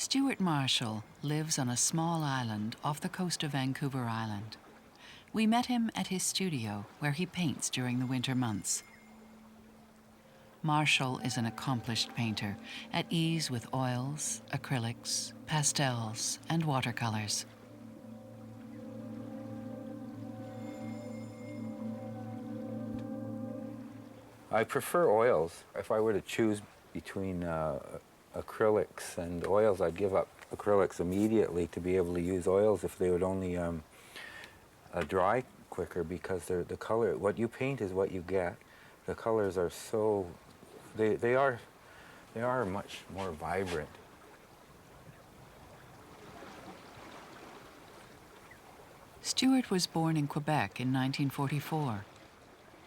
Stewart Marshall lives on a small island off the coast of Vancouver Island. We met him at his studio where he paints during the winter months. Marshall is an accomplished painter, at ease with oils, acrylics, pastels, and watercolors. I prefer oils. If I were to choose between acrylics and oils, I'd give up acrylics immediately to be able to use oils if they would only dry quicker, because the color, what you paint is what you get. The colors are so, they are much more vibrant. Stewart was born in Quebec in 1944.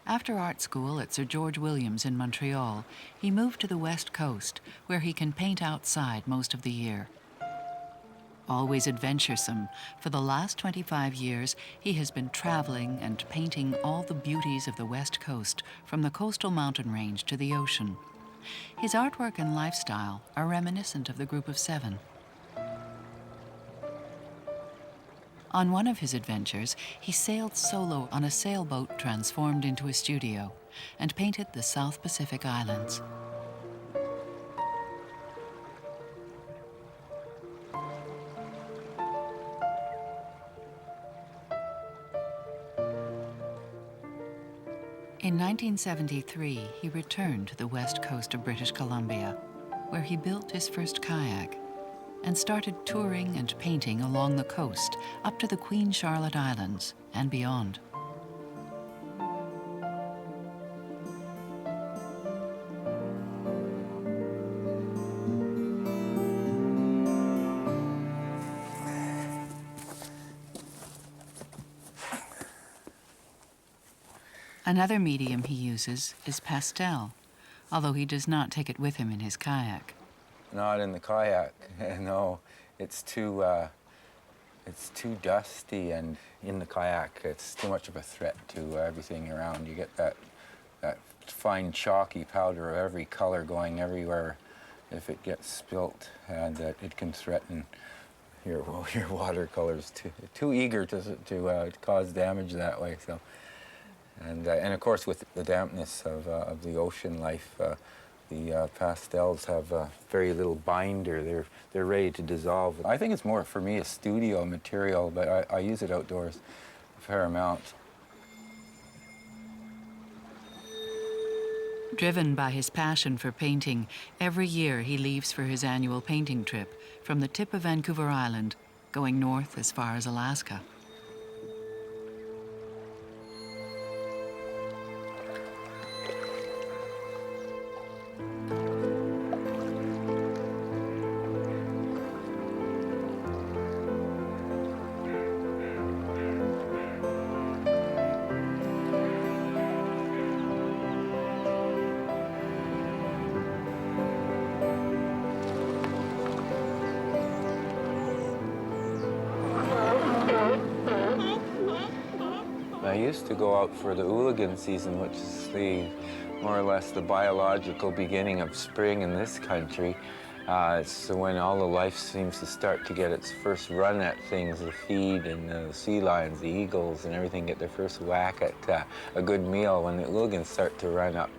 After art school at Sir George Williams in Montreal, he moved to the West Coast, where he can paint outside most of the year. Always adventuresome, for the last 25 years, he has been traveling and painting all the beauties of the West Coast, from the coastal mountain range to the ocean. His artwork and lifestyle are reminiscent of the Group of Seven. On one of his adventures, he sailed solo on a sailboat transformed into a studio and painted the South Pacific Islands. In 1973, he returned to the west coast of British Columbia, where he built his first kayak and started touring and painting along the coast up to the Queen Charlotte Islands and beyond. Another medium he uses is pastel, although he does not take it with him in his kayak. Not in the kayak, no. It's too dusty, and in the kayak, it's too much of a threat to everything around. You get that fine chalky powder of every color going everywhere. If it gets spilt, and it can threaten your watercolors. Too eager to cause damage that way. So, and of course, with the dampness of the ocean life. The pastels have very little binder. They're ready to dissolve. I think it's more, for me, a studio material, but I use it outdoors a fair amount. Driven by his passion for painting, every year he leaves for his annual painting trip from the tip of Vancouver Island, going north as far as Alaska. I used to go out for the hooligan season, which is more or less the biological beginning of spring in this country. It's when all the life seems to start to get its first run at things, the feed and the sea lions, the eagles and everything get their first whack at a good meal when the hooligans start to run up.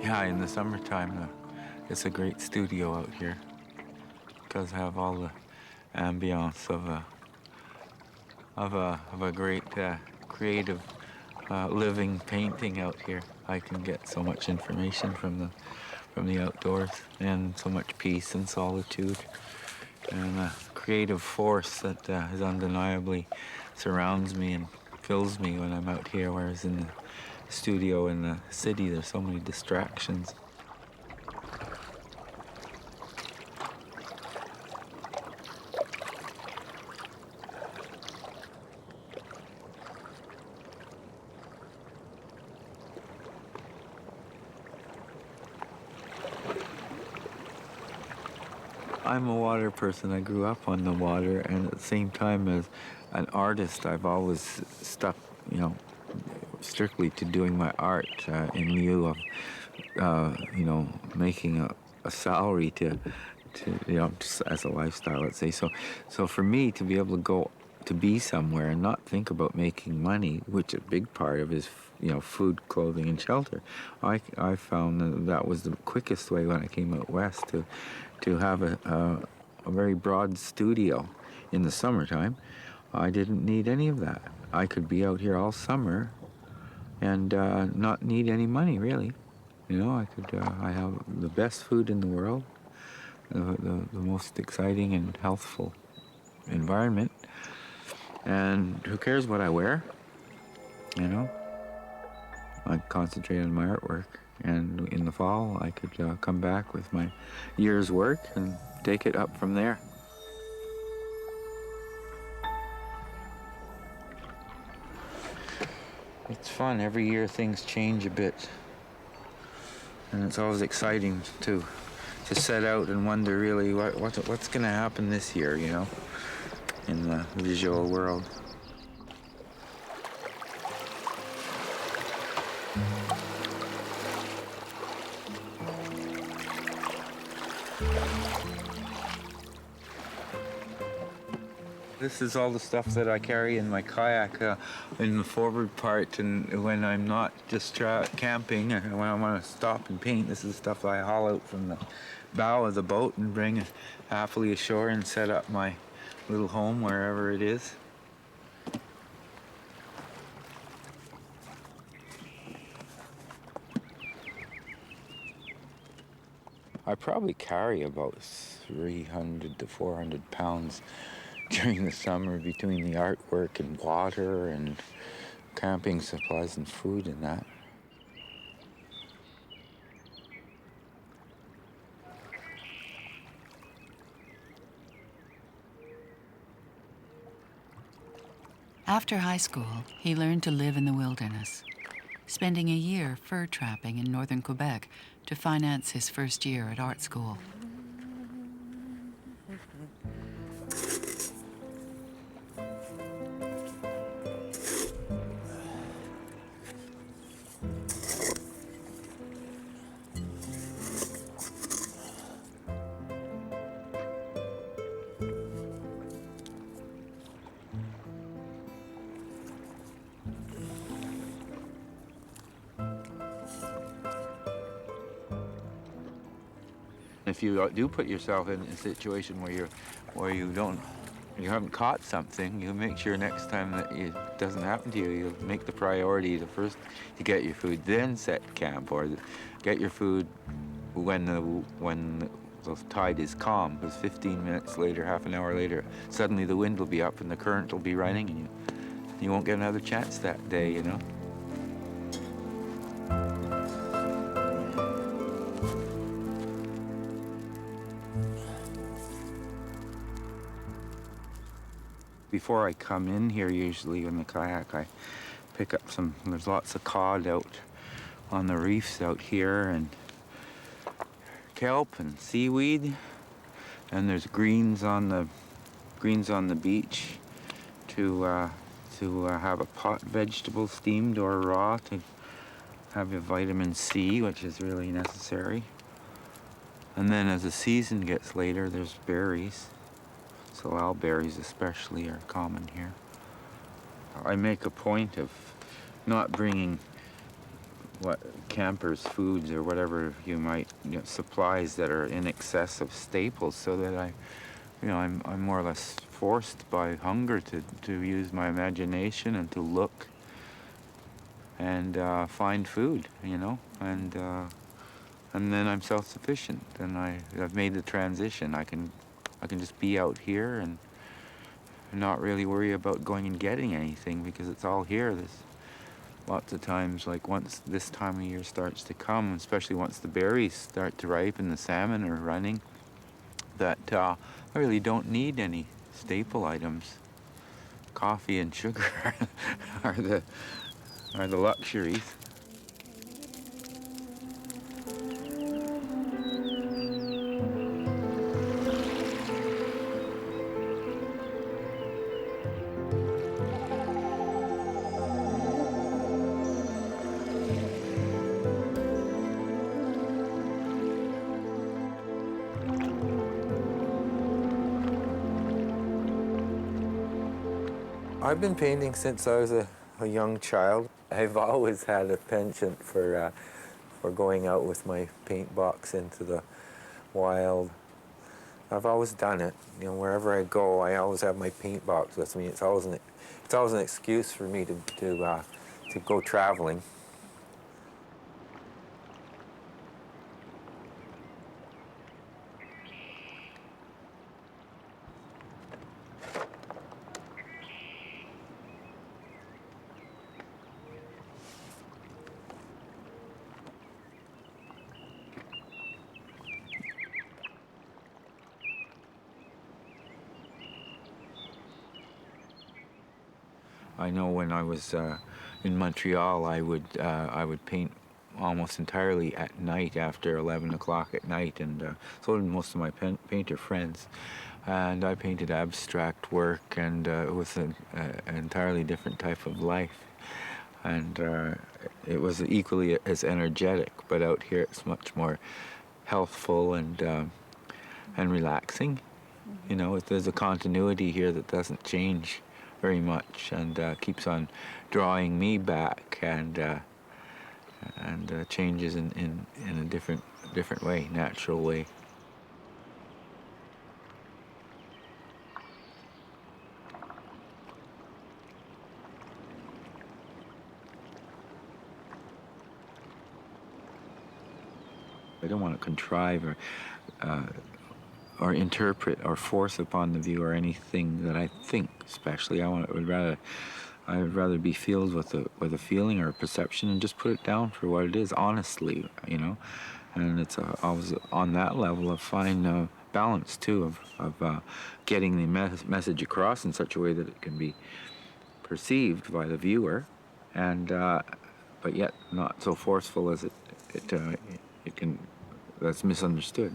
Yeah, in the summertime, it's a great studio out here because I have all the ambiance of a great creative living painting out here. I can get so much information from the outdoors, and so much peace and solitude, and a creative force that is undeniably surrounds me and fills me when I'm out here, whereas in the studio in the city, there's so many distractions. I'm a water person. I grew up on the water, and at the same time, as an artist, I've always stuck, strictly to doing my art in lieu of, making a salary to, just as a lifestyle, let's say. So for me to be able to go to be somewhere and not think about making money, which a big part of is, food, clothing, and shelter, I found that was the quickest way when I came out west to have a very broad studio in the summertime. I didn't need any of that. I could be out here all summer and not need any money, really. I have the best food in the world, the most exciting and healthful environment, and who cares what I wear, I concentrate on my artwork, and in the fall I could come back with my year's work and take it up from there. It's fun. Every year things change a bit, and it's always exciting to set out and wonder really what's going to happen this year, in the visual world. This is all the stuff that I carry in my kayak in the forward part, and when I'm not just camping, or when I want to stop and paint, this is stuff I haul out from the bow of the boat and bring happily ashore and set up my little home wherever it is. I probably carry about 300 to 400 pounds during the summer between the artwork and water and camping supplies and food and that. After high school, he learned to live in the wilderness, spending a year fur trapping in northern Quebec to finance his first year at art school. If you do put yourself in a situation where you haven't caught something, you make sure next time that it doesn't happen to you. You make the priority to first to get your food, then set camp, or get your food when the tide is calm. Because 15 minutes later, half an hour later, suddenly the wind will be up and the current will be running, and you won't get another chance that day. Before I come in here, usually in the kayak, I pick up there's lots of cod out on the reefs out here, and kelp and seaweed, and there's greens on the beach to have a pot vegetable steamed or raw to have your vitamin C, which is really necessary. And then as the season gets later, there's berries. Salal berries especially are common here. I make a point of not bringing campers' foods or whatever supplies that are in excess of staples, so that I'm more or less forced by hunger to use my imagination and to look and find food, and then I'm self-sufficient, and I've made the transition. I can just be out here and not really worry about going and getting anything because it's all here. There's lots of times, like once this time of year starts to come, especially once the berries start to ripen, the salmon are running, that I really don't need any staple items. Coffee and sugar are the luxuries. I've been painting since I was a young child. I've always had a penchant for going out with my paint box into the wild. I've always done it. You know, wherever I go, I always have my paint box with me. It's always an excuse for me to go traveling. I know when I was in Montreal, I would paint almost entirely at night after 11 o'clock at night, and so did most of my painter friends. And I painted abstract work, and with an entirely different type of life. And it was equally as energetic, but out here it's much more healthful and relaxing. You know, there's a continuity here that doesn't change very much, and keeps on drawing me back, and changes in a different way, natural way. I don't want to contrive or interpret or force upon the viewer anything that I think. Especially, I would rather be filled with a feeling or a perception and just put it down for what it is, honestly, you know. And it's always on that level of fine balance too, of getting the message across in such a way that it can be perceived by the viewer, and but yet not so forceful as it can, that's misunderstood.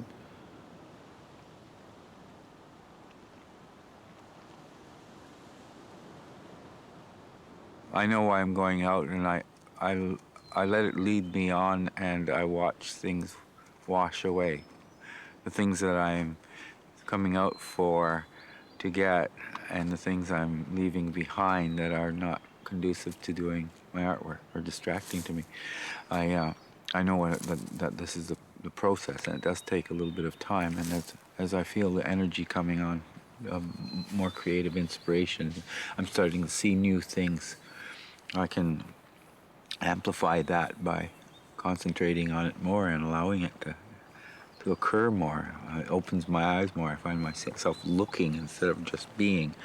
I know why I'm going out, and I let it lead me on, and I watch things wash away. The things that I'm coming out for to get, and the things I'm leaving behind that are not conducive to doing my artwork or distracting to me. I know that this is the process, and it does take a little bit of time, and as I feel the energy coming on, more creative inspiration, I'm starting to see new things. I can amplify that by concentrating on it more and allowing it to occur more. It opens my eyes more. I find myself looking instead of just being.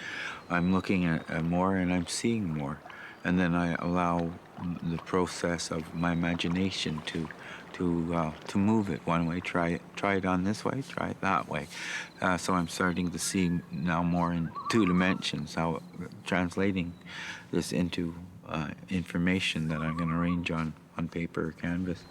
I'm looking at more, and I'm seeing more. And then I allow the process of my imagination to move it one way, try it on this way, try it that way. So I'm starting to see now more in two dimensions, how translating this into information that I'm going to arrange on paper or canvas.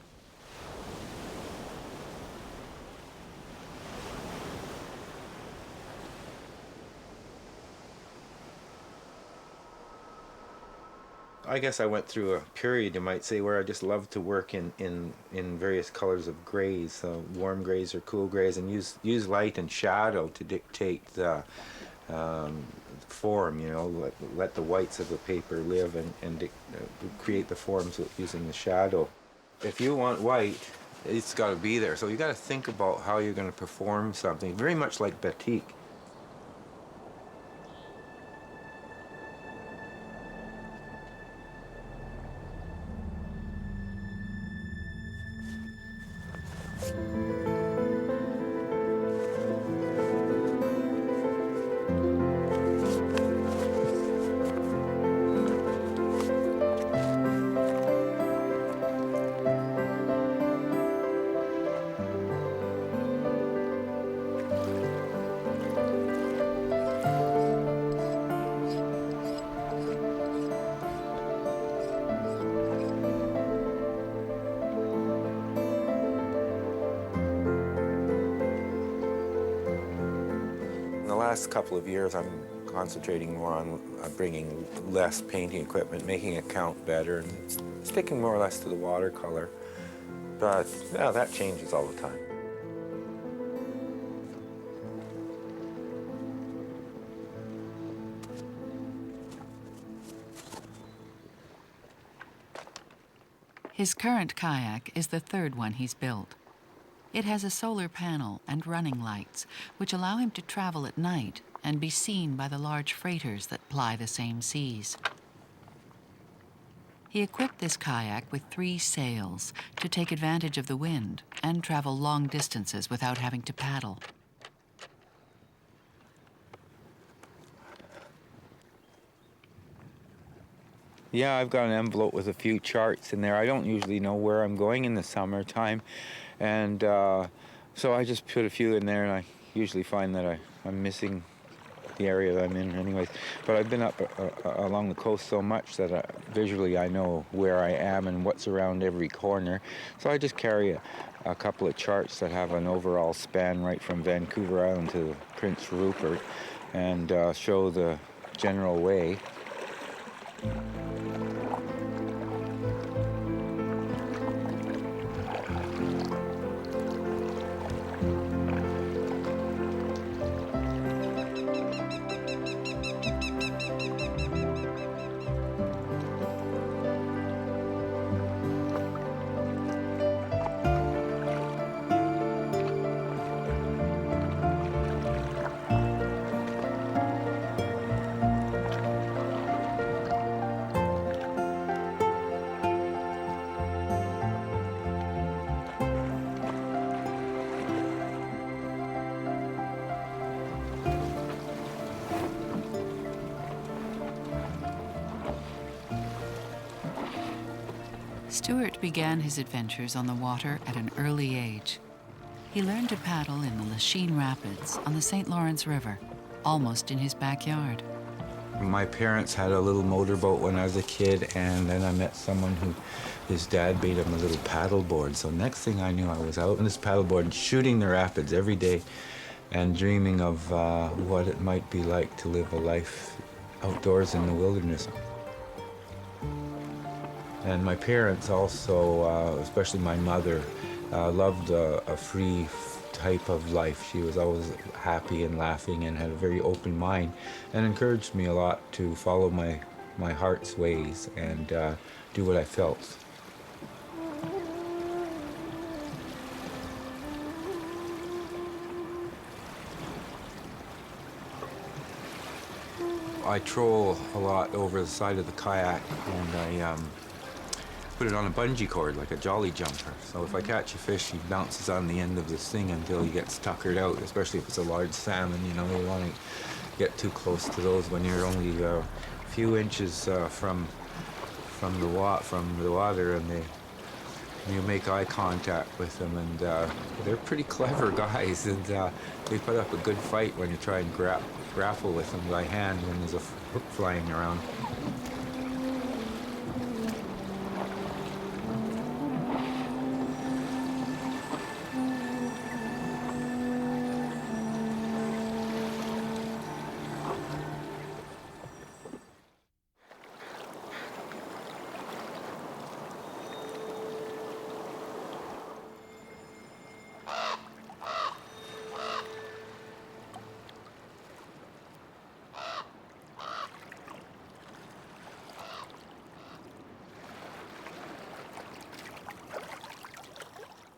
I guess I went through a period, you might say, where I just loved to work in various colors of grays, warm grays or cool grays, and use light and shadow to dictate the form, you know, let the whites of the paper live and create the forms using the shadow. If you want white, it's got to be there. So you got to think about how you're going to perform something, very much like batik. In the last couple of years, I'm concentrating more on bringing less painting equipment, making it count better, and sticking more or less to the watercolor. But yeah, that changes all the time. His current kayak is the third one he's built. It has a solar panel and running lights, which allow him to travel at night and be seen by the large freighters that ply the same seas. He equipped this kayak with 3 sails to take advantage of the wind and travel long distances without having to paddle. Yeah, I've got an envelope with a few charts in there. I don't usually know where I'm going in the summertime, and so I just put a few in there, and I usually find that I'm missing the area that I'm in anyways. But I've been up along the coast so much that visually I know where I am and what's around every corner. So I just carry a couple of charts that have an overall span right from Vancouver Island to Prince Rupert, and show the general way. Stewart began his adventures on the water at an early age. He learned to paddle in the Lachine Rapids on the St. Lawrence River, almost in his backyard. My parents had a little motorboat when I was a kid, and then I met someone who, his dad made him a little paddleboard. So next thing I knew, I was out on this paddleboard shooting the rapids every day and dreaming of what it might be like to live a life outdoors in the wilderness. And my parents also, especially my mother, loved a free type of life. She was always happy and laughing and had a very open mind, and encouraged me a lot to follow my heart's ways and do what I felt. I troll a lot over the side of the kayak, and I put it on a bungee cord like a jolly jumper. So if I catch a fish, he bounces on the end of this thing until he gets tuckered out, especially if it's a large salmon. You know, you want to get too close to those when you're only a few inches from the water, and you make eye contact with them, and they're pretty clever guys, and they put up a good fight when you try and grapple with them by hand when there's a hook flying around.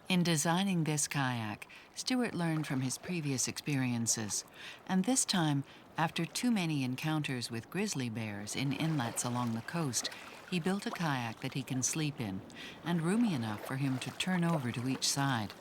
In designing this kayak, Stewart learned from his previous experiences, and this time, after too many encounters with grizzly bears in inlets along the coast, he built a kayak that he can sleep in, and roomy enough for him to turn over to each side.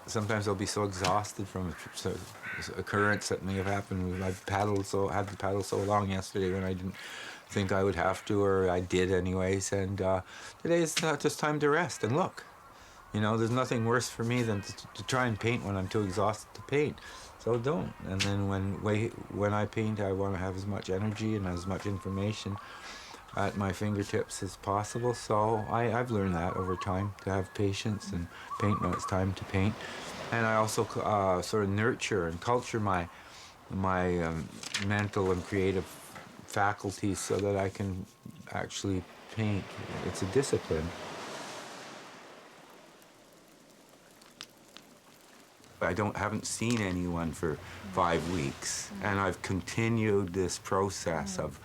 sometimes I'll be so exhausted from a occurrence that may have happened. I had to paddle so long yesterday when I didn't think I would have to, or I did anyways. And today is just time to rest and look. You know, there's nothing worse for me than to try and paint when I'm too exhausted to paint. So don't. And then when I paint, I want to have as much energy and as much information at my fingertips as possible. So I've learned that over time, to have patience and paint when it's time to paint. And I also sort of nurture and culture my mental and creative faculties so that I can actually paint. It's a discipline. Haven't seen anyone for 5 weeks, and I've continued this process of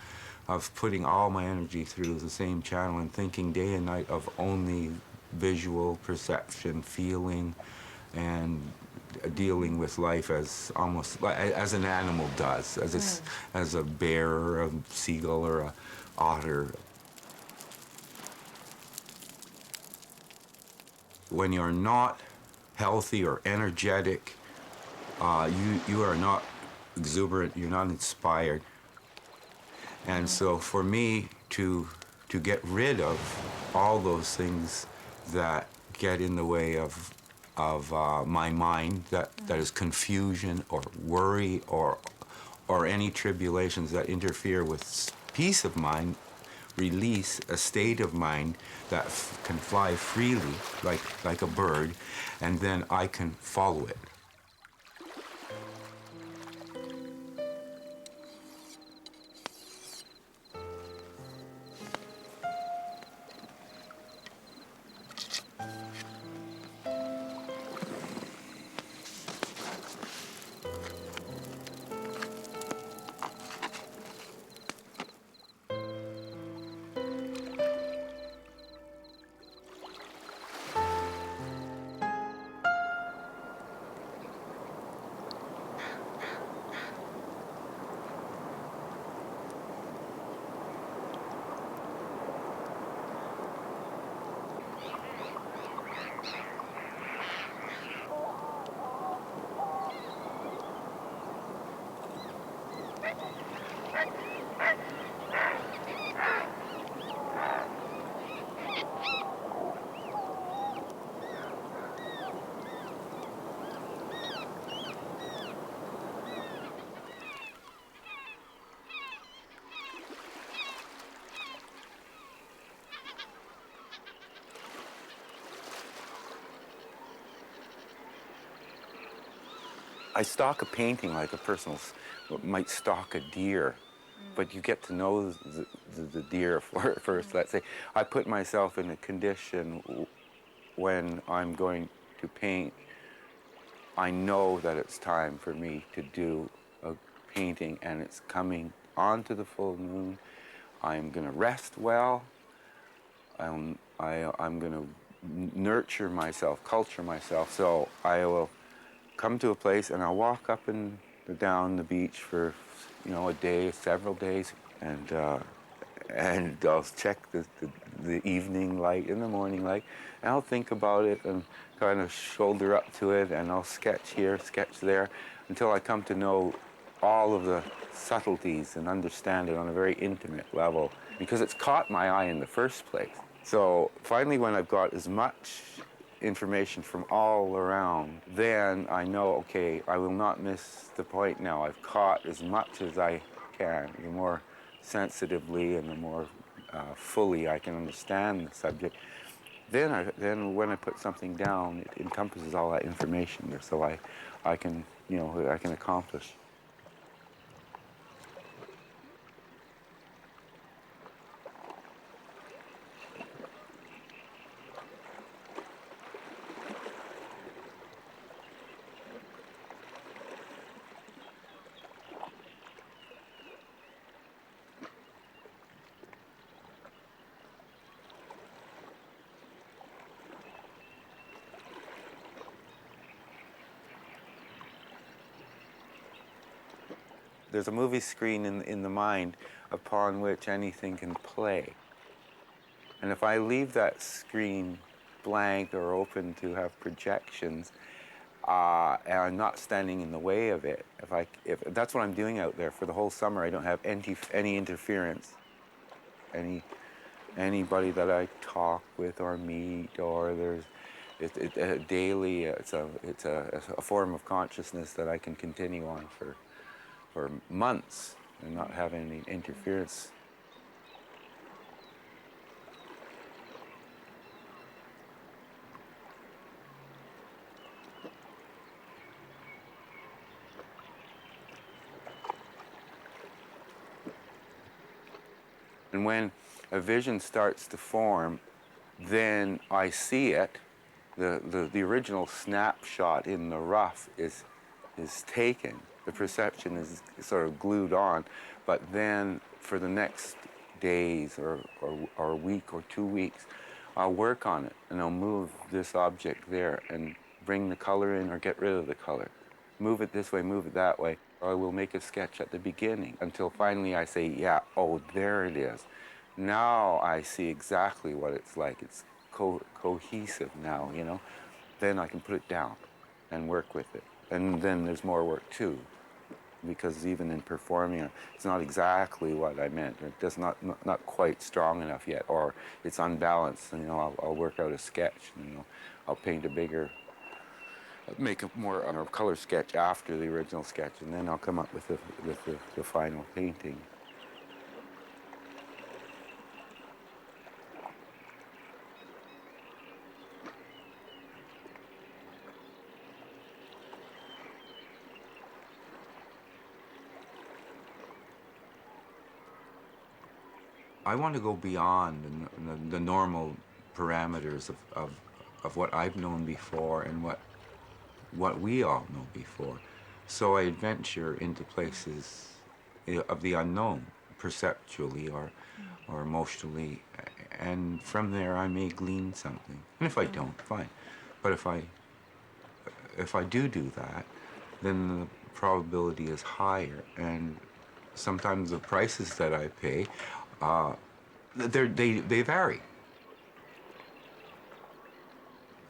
putting all my energy through the same channel and thinking day and night of only visual perception, feeling, and dealing with life as almost as an animal does, as a bear or a seagull or a otter. When you're not healthy or energetic, you are not exuberant, you're not inspired. And so for me to get rid of all those things that get in the way of my mind, that is confusion or worry or any tribulations that interfere with peace of mind, release a state of mind that can fly freely like a bird, and then I can follow it. I stalk a painting like a person might stalk a deer, but you get to know the deer first. Let's say I put myself in a condition when I'm going to paint. I know that it's time for me to do a painting, and it's coming onto the full moon. I'm going to rest well. I'm going to nurture myself, culture myself. So I will come to a place and I'll walk up and down the beach for, a day, several days, and I'll check the evening light and the morning light, and I'll think about it and kind of shoulder up to it, and I'll sketch here, sketch there, until I come to know all of the subtleties and understand it on a very intimate level, because it's caught my eye in the first place. So finally, when I've got as much information from all around, then I know, okay, I will not miss the point now. I've caught as much as I can. The more sensitively and the more fully I can understand the subject, then when I put something down, it encompasses all that information there, so I can accomplish. There's a movie screen in the mind upon which anything can play. And if I leave that screen blank or open to have projections, and I'm not standing in the way of it. If that's what I'm doing out there for the whole summer, I don't have any interference. Anybody that I talk with or meet, or there's daily, it's a form of consciousness that I can continue on for months and not have any interference. And when a vision starts to form, then I see it. The original snapshot in the rough is taken. The perception is sort of glued on, but then for the next days or a week or 2 weeks, I'll work on it and I'll move this object there and bring the color in or get rid of the color. Move it this way, move it that way. Or I will make a sketch at the beginning until finally I say, yeah, oh, there it is. Now I see exactly what it's like. It's cohesive now, you know. Then I can put it down and work with it. And then there's more work too, because even in performing, it's not exactly what I meant. It's not quite strong enough yet, or it's unbalanced. And, you know, I'll work out a sketch. And, you know, I'll paint a bigger, make a more color sketch after the original sketch, and then I'll come up with the final painting. I want to go beyond the normal parameters of what I've known before and what we all know before. So I adventure into places of the unknown, perceptually or emotionally, and from there I may glean something. And if I don't, fine. But if I do that, then the probability is higher, and sometimes the prices that I pay, they vary.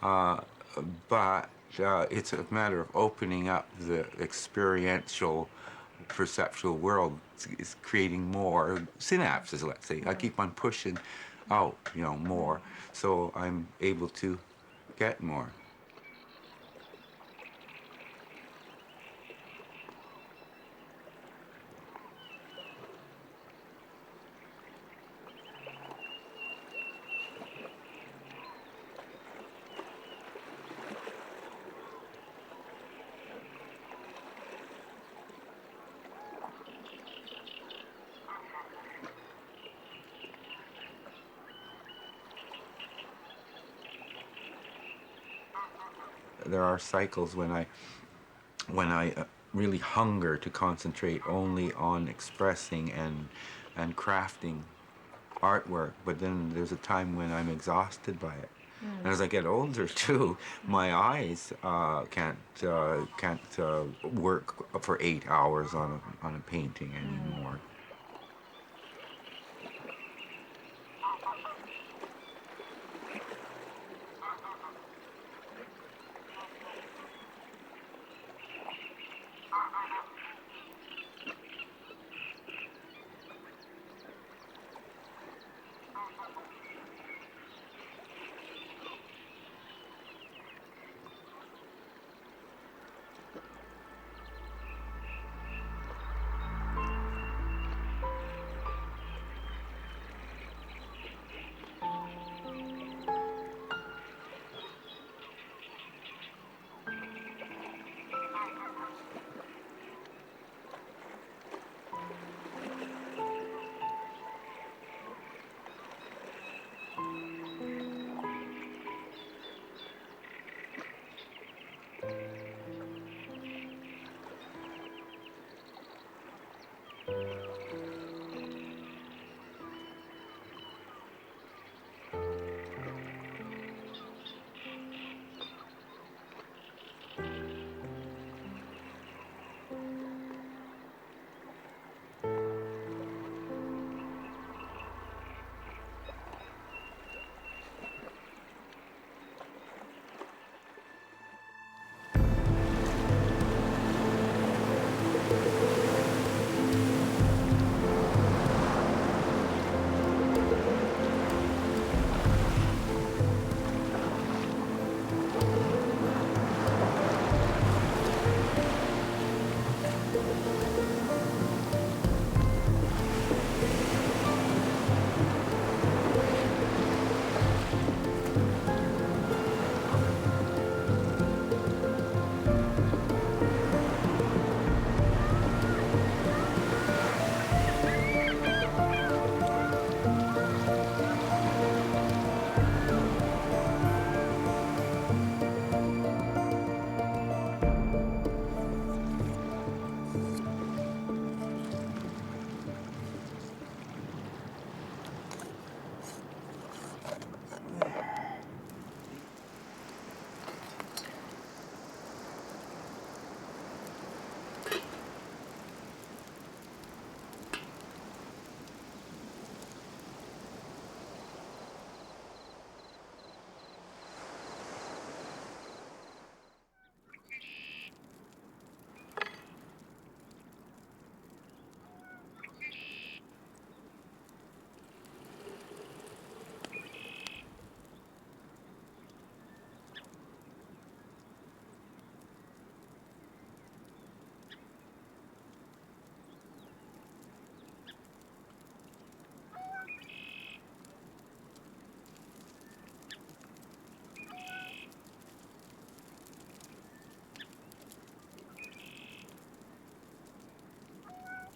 But it's a matter of opening up the experiential, perceptual world. It's creating more synapses, let's say. I keep on pushing out, you know, more, so I'm able to get more. There are cycles when I really hunger to concentrate only on expressing and crafting artwork, but then there's a time when I'm exhausted by it. And as I get older too, my eyes can't work for 8 hours on a painting anymore.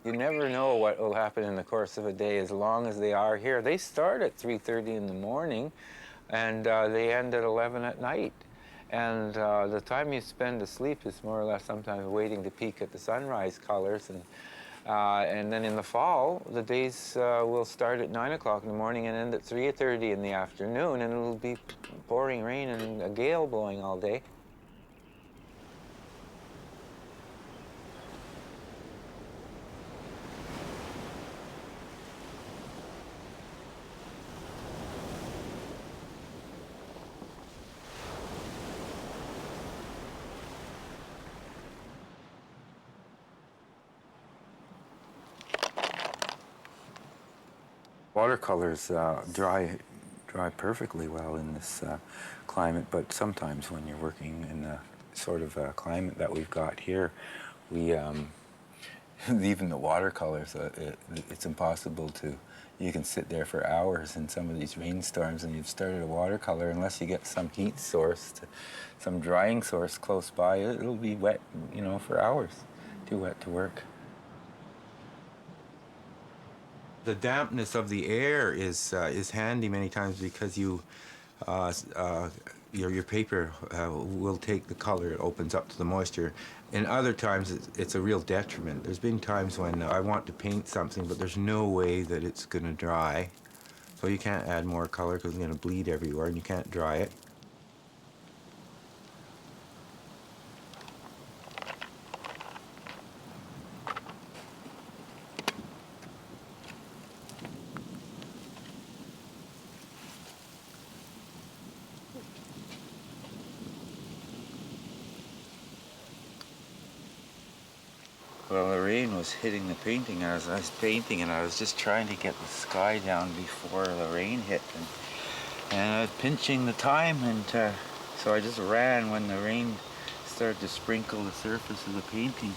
You never know what will happen in the course of a day as long as they are here. They start at 3:30 in the morning and they end at 11 at night. And the time you spend asleep is more or less sometimes waiting to peek at the sunrise colors. And then in the fall, the days will start at 9 o'clock in the morning and end at 3:30 in the afternoon, and it'll be pouring rain and a gale blowing all day. Watercolors dry perfectly well in this climate, but sometimes when you're working in the sort of climate that we've got here, we even the watercolors, it's impossible to. You can sit there for hours in some of these rainstorms, and you've started a watercolor. Unless you get some heat source, some drying source close by, it'll be wet, for hours. Too wet to work. The dampness of the air is handy many times because your paper will take the color. It opens up to the moisture. And other times it's a real detriment. There's been times when I want to paint something, but there's no way that it's going to dry. So you can't add more color because it's going to bleed everywhere, and you can't dry it. Well, the rain was hitting the painting as I was painting, and I was just trying to get the sky down before the rain hit, and I was pinching the time, and so I just ran when the rain started to sprinkle the surface of the painting,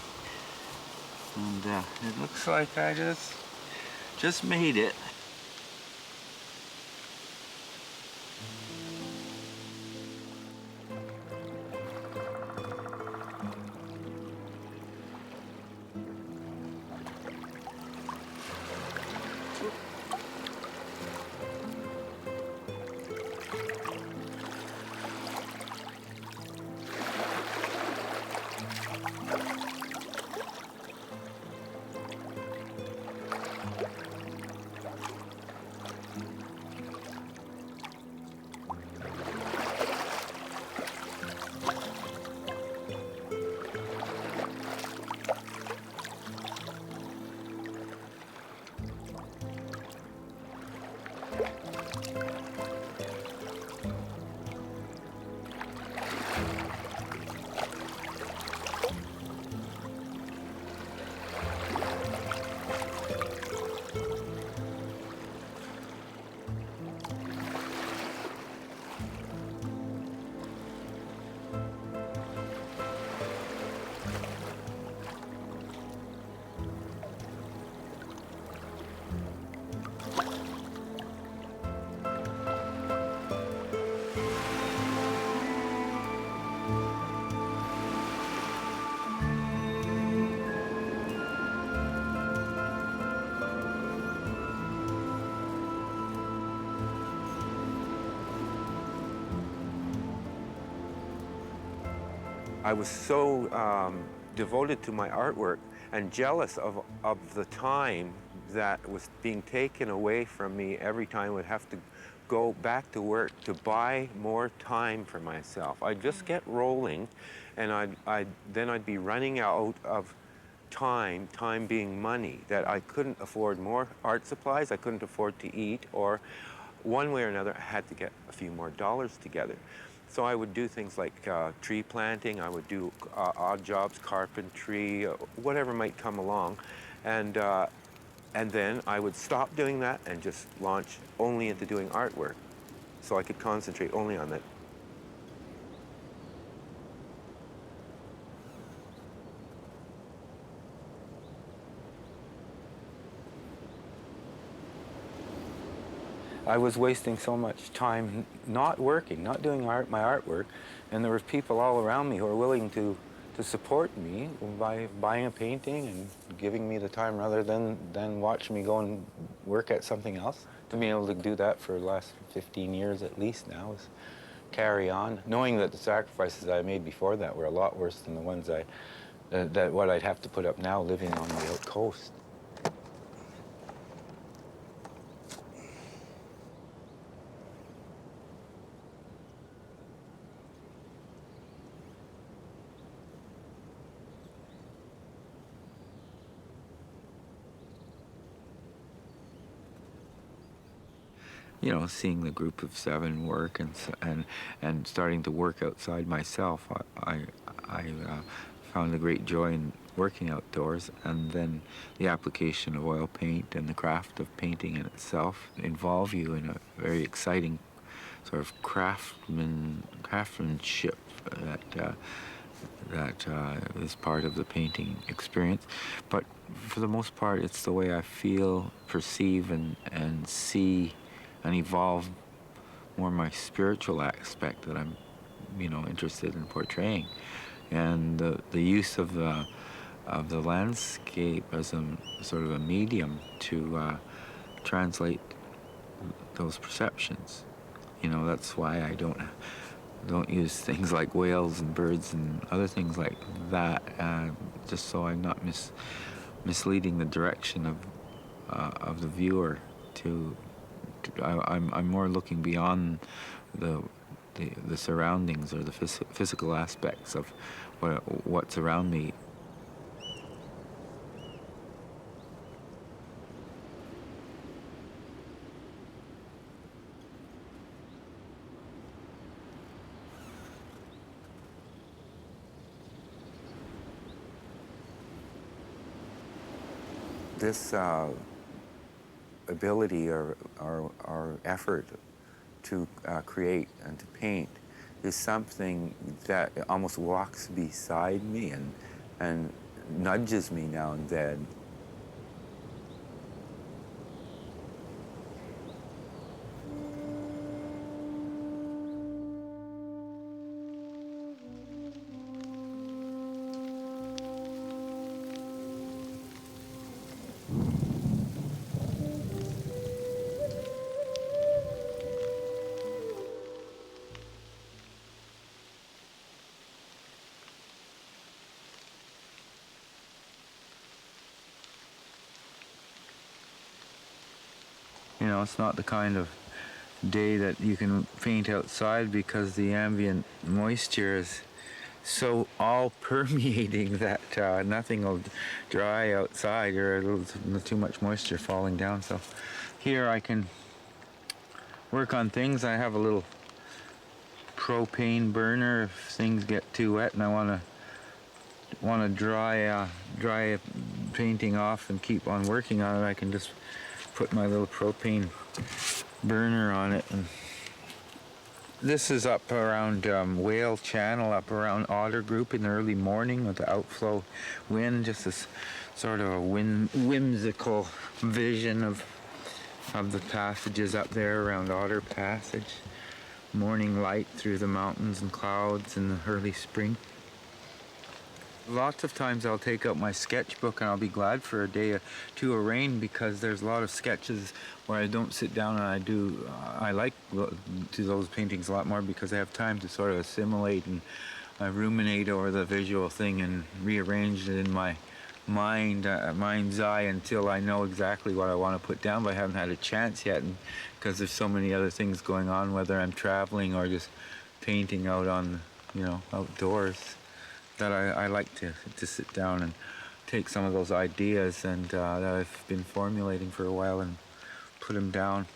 and it looks like I just made it. I was so devoted to my artwork and jealous of the time that was being taken away from me every time I would have to go back to work to buy more time for myself. I'd just get rolling, and then I'd be running out of time being money, that I couldn't afford more art supplies, I couldn't afford to eat, or one way or another, I had to get a few more dollars together. So I would do things like tree planting, I would do odd jobs, carpentry, whatever might come along. And then I would stop doing that and just launch only into doing artwork, so I could concentrate only on that. I was wasting so much time not working, not doing my artwork, and there were people all around me who were willing to to support me by buying a painting and giving me the time rather than watch me go and work at something else. To be able to do that for the last 15 years at least now is carry on, knowing that the sacrifices I made before that were a lot worse than the ones that what I'd have to put up now living on the out coast. You know, seeing the group of 7 work and starting to work outside myself, I found a great joy in working outdoors, and then the application of oil paint and the craft of painting in itself involve you in a very exciting sort of craftsmanship that is part of the painting experience. But for the most part, it's the way I feel, perceive, and see and evolve more my spiritual aspect that I'm, interested in portraying, and the use of the landscape as a sort of a medium to translate those perceptions. That's why I don't use things like whales and birds and other things like that, just so I'm not misleading the direction of the viewer. I'm more looking beyond the surroundings or the physical aspects of what's around me. This ability or effort to create and to paint is something that almost walks beside me and nudges me now and then. It's not the kind of day that you can paint outside because the ambient moisture is so all permeating that nothing will dry outside, or a little too much moisture falling down. So here I can work on things. I have a little propane burner if things get too wet and I want to dry painting off and keep on working on it. I can just put my little propane burner on it. And this is up around Whale Channel, up around Otter Group in the early morning with the outflow wind. Just this sort of a whimsical vision of the passages up there around Otter Passage. Morning light through the mountains and clouds in the early spring. Lots of times I'll take out my sketchbook and I'll be glad for a day or two of rain, because there's a lot of sketches where I don't sit down and I like to those paintings a lot more because I have time to sort of assimilate and ruminate over the visual thing and rearrange it in my mind's eye until I know exactly what I want to put down, but I haven't had a chance yet, and because there's so many other things going on, whether I'm traveling or just painting out on, outdoors, that I like to sit down and take some of those ideas and that I've been formulating for a while and put them down.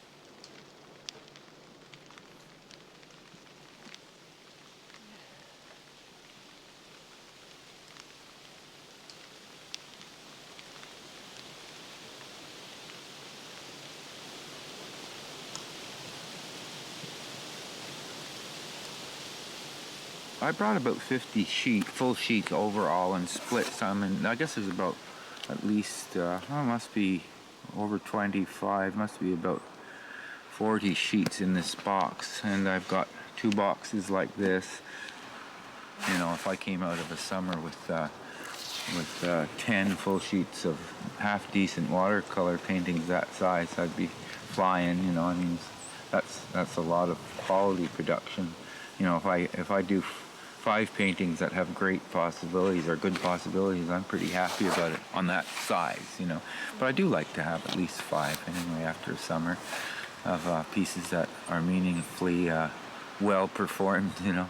I brought about 50 full sheets overall and split some, and I guess there's about at least, must be over 25, must be about 40 sheets in this box, and I've got 2 boxes like this. You know, if I came out of a summer with 10 full sheets of half-decent watercolor paintings that size, I'd be flying, you know. I mean, that's a lot of quality production. You know, if I do 5 paintings that have great possibilities or good possibilities, I'm pretty happy about it on that size, you know. But I do like to have at least 5 anyway after a summer of pieces that are meaningfully well performed, you know.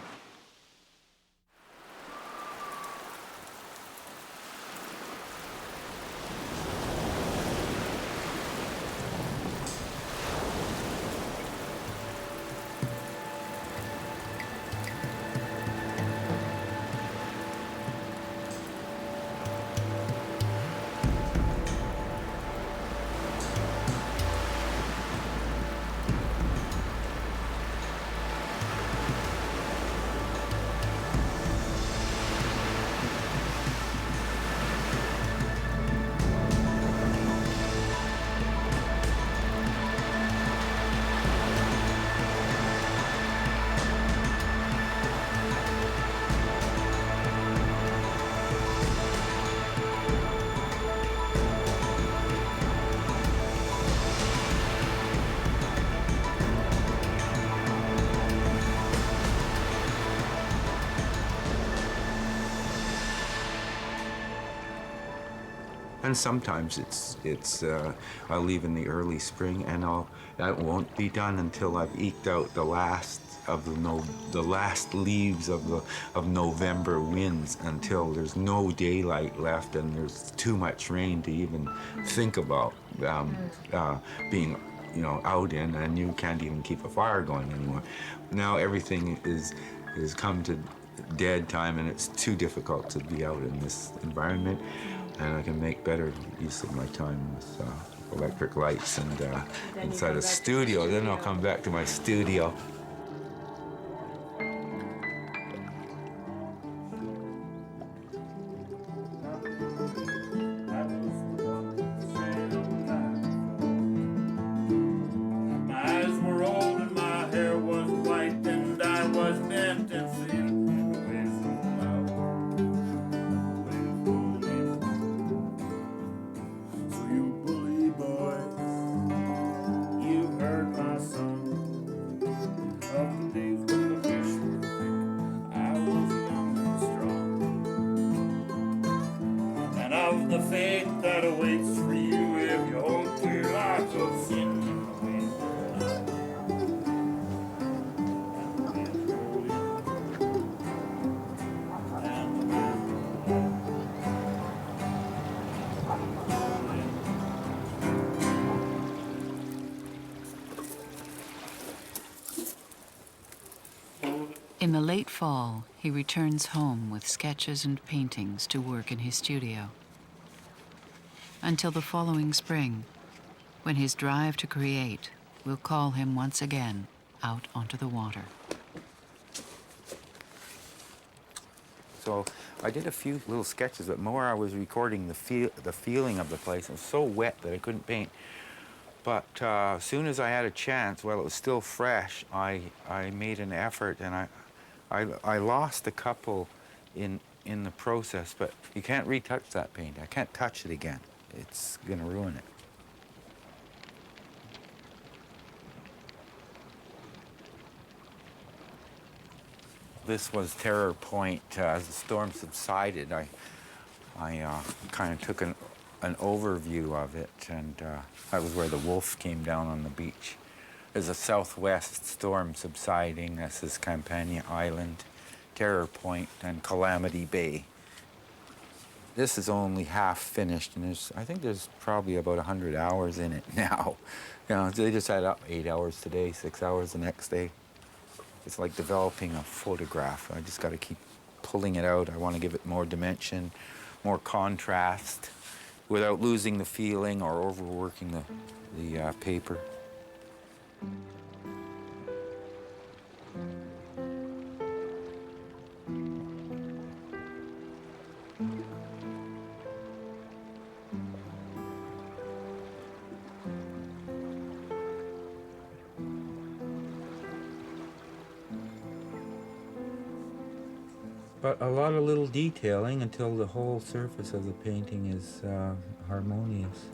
And sometimes I'll leave in the early spring, and that won't be done until I've eked out the last of the last leaves of November winds, until there's no daylight left and there's too much rain to even think about being, you know, out in, and you can't even keep a fire going anymore. Now everything is come to dead time, and it's too difficult to be out in this environment. And I can make better use of my time with electric lights and inside a studio. Then I'll come back to my studio. My eyes were old and my hair was white, and I was bent and thin. The fate that awaits for you if you hold to your life of sin. In the late fall, he returns home with sketches and paintings to work in his studio. Until the following spring, when his drive to create will call him once again out onto the water. So I did a few little sketches, but more I was recording the feeling of the place. It was so wet that I couldn't paint. But as soon as I had a chance, while it was still fresh, I made an effort, and I lost a couple in the process, but you can't retouch that paint. I can't touch it again. It's going to ruin it. This was Terror Point. As the storm subsided, I kind of took an overview of it, and that was where the wolf came down on the beach. There's a southwest storm subsiding. This is Campania Island, Terror Point, and Calamity Bay. This is only half finished, and I think there's probably about 100 hours in it now. You know, they just had up 8 hours today, 6 hours the next day. It's like developing a photograph. I just got to keep pulling it out. I want to give it more dimension, more contrast, without losing the feeling or overworking the paper. but a lot of little detailing until the whole surface of the painting is harmonious.